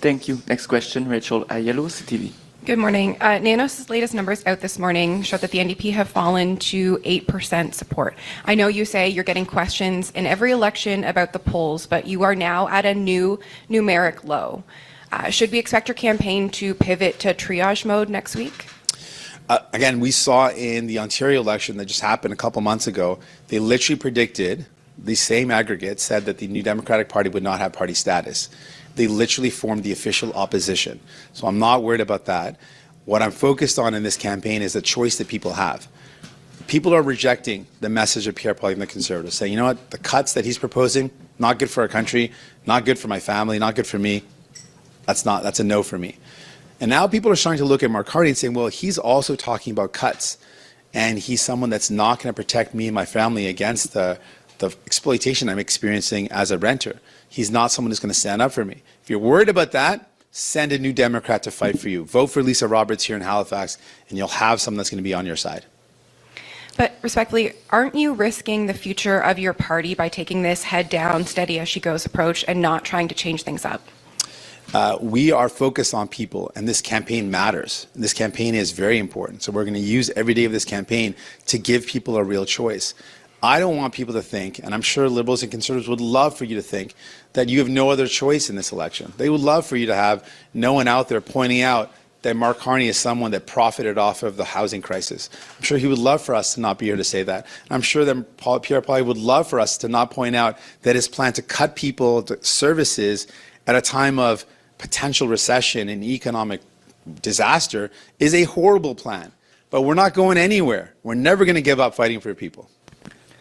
Thank you. Next question, Rachel Ayello, CTV. Good morning. Nanos's latest numbers out this morning show that the NDP have fallen to 8% support. I know you say you're getting questions in every election about the polls, but you are now at a new numeric low. Should we expect your campaign to pivot to triage mode next week? Again, we saw in the Ontario election that just happened a couple months ago, they literally predicted, the same aggregate said that the New Democratic Party would not have party status. They literally formed the official opposition. So I'm not worried about that. What I'm focused on in this campaign is the choice that people have. People are rejecting the message of Pierre Poilievre and the Conservatives, saying, you know what, the cuts that he's proposing, not good for our country, not good for my family, not good for me. That's a no for me. And now people are starting to look at Mark Carney and saying, well, he's also talking about cuts. And he's someone that's not going to protect me and my family against the exploitation I'm experiencing as a renter. He's not someone who's going to stand up for me. If you're worried about that, send a New Democrat to fight for you. Vote for Lisa Roberts here in Halifax, and you'll have someone that's going to be on your side. But respectfully, aren't you risking the future of your party by taking this head down, steady as she goes approach and not trying to change things up? We are focused on people, and this campaign matters. This campaign is very important. So we're going to use every day of this campaign to give people a real choice. I don't want people to think, and I'm sure Liberals and Conservatives would love for you to think, that you have no other choice in this election. They would love for you to have no one out there pointing out that Mark Carney is someone that profited off of the housing crisis. I'm sure he would love for us to not be here to say that. I'm sure that Pierre Poilievre would love for us to not point out that his plan to cut people to services at a time of potential recession and economic disaster is a horrible plan. But we're not going anywhere. We're never going to give up fighting for people.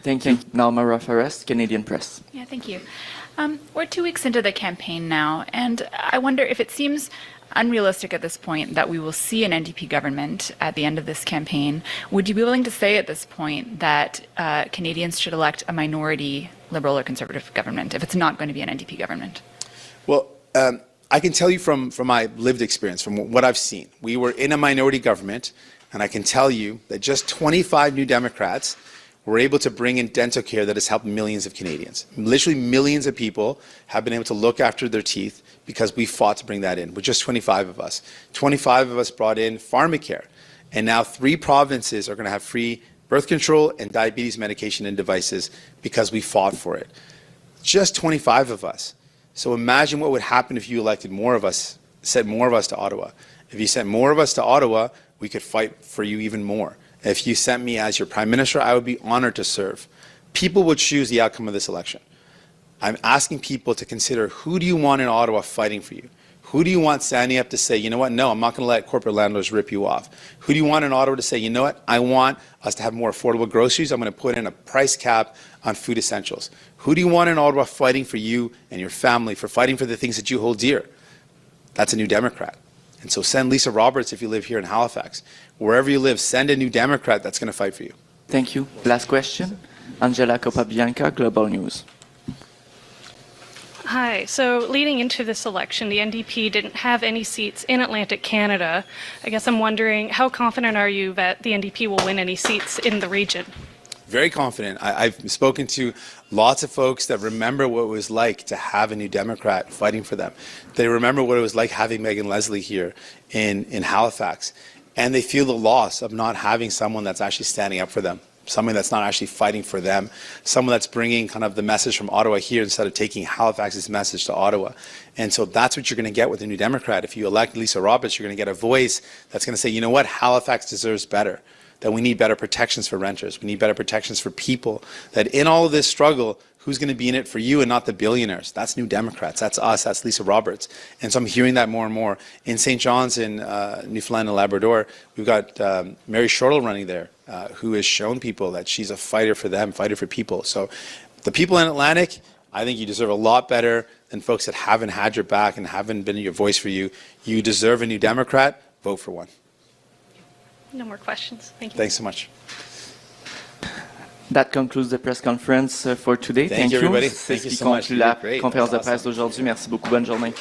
Thank you. Now, Mara Forrest, Canadian Press. Yeah, thank you. We're 2 weeks into the campaign now, and I wonder if it seems unrealistic at this point that we will see an NDP government at the end of this campaign. Would you be willing to say at this point that Canadians should elect a minority Liberal or Conservative government if it's not going to be an NDP government? Well, I can tell you from my lived experience, from what I've seen. We were in a minority government, and I can tell you that just 25 New Democrats were able to bring in dental care that has helped millions of Canadians. Literally millions of people have been able to look after their teeth because we fought to bring that in, with just 25 of us. 25 of us brought in pharmacare, and now 3 provinces are going to have free birth control and diabetes medication and devices because we fought for it. Just 25 of us. So imagine what would happen if you elected more of us, sent more of us to Ottawa. If you sent more of us to Ottawa, we could fight for you even more. If you sent me as your Prime Minister, I would be honored to serve. People would choose the outcome of this election. I'm asking people to consider, who do you want in Ottawa fighting for you? Who do you want standing up to say, you know what, no, I'm not going to let corporate landlords rip you off? Who do you want in Ottawa to say, you know what, I want us to have more affordable groceries, I'm going to put in a price cap on food essentials? Who do you want in Ottawa fighting for you and your family, for fighting for the things that you hold dear? That's a New Democrat. And so send Lisa Roberts if you live here in Halifax. Wherever you live, send a New Democrat that's going to fight for you. Thank you. Last question, Angela Capabianca, Global News. Hi. So leading into this election, the NDP didn't have any seats in Atlantic Canada. I guess I'm wondering, how confident are you that the NDP will win any seats in the region? Very confident. I've spoken to lots of folks that remember what it was like to have a New Democrat fighting for them. They remember what it was like having Megan Leslie here in Halifax. And they feel the loss of not having someone that's actually standing up for them, someone that's not actually fighting for them, someone that's bringing kind of the message from Ottawa here instead of taking Halifax's message to Ottawa. And so that's what you're going to get with a New Democrat. If you elect Lisa Roberts, you're going to get a voice that's going to say, you know what, Halifax deserves better. That we need better protections for renters. We need better protections for people. That in all of this struggle, who's going to be in it for you and not the billionaires? That's New Democrats. That's us. That's Lisa Roberts. And so I'm hearing that more and more. In St. John's in Newfoundland and Labrador, we've got Mary Shortle running there, who has shown people that she's a fighter for them, fighter for people. So the people in Atlantic, I think you deserve a lot better than folks that haven't had your back and haven't been your voice for you. You deserve a New Democrat. Vote for one. No more questions. Thank you. Thanks so much. That concludes the press conference for today. Thank you, everybody. C'est Thank you ce qui so much. conclut la Great. conférence de That's presse awesome. d'aujourd'hui. Merci beaucoup. Bonne journée.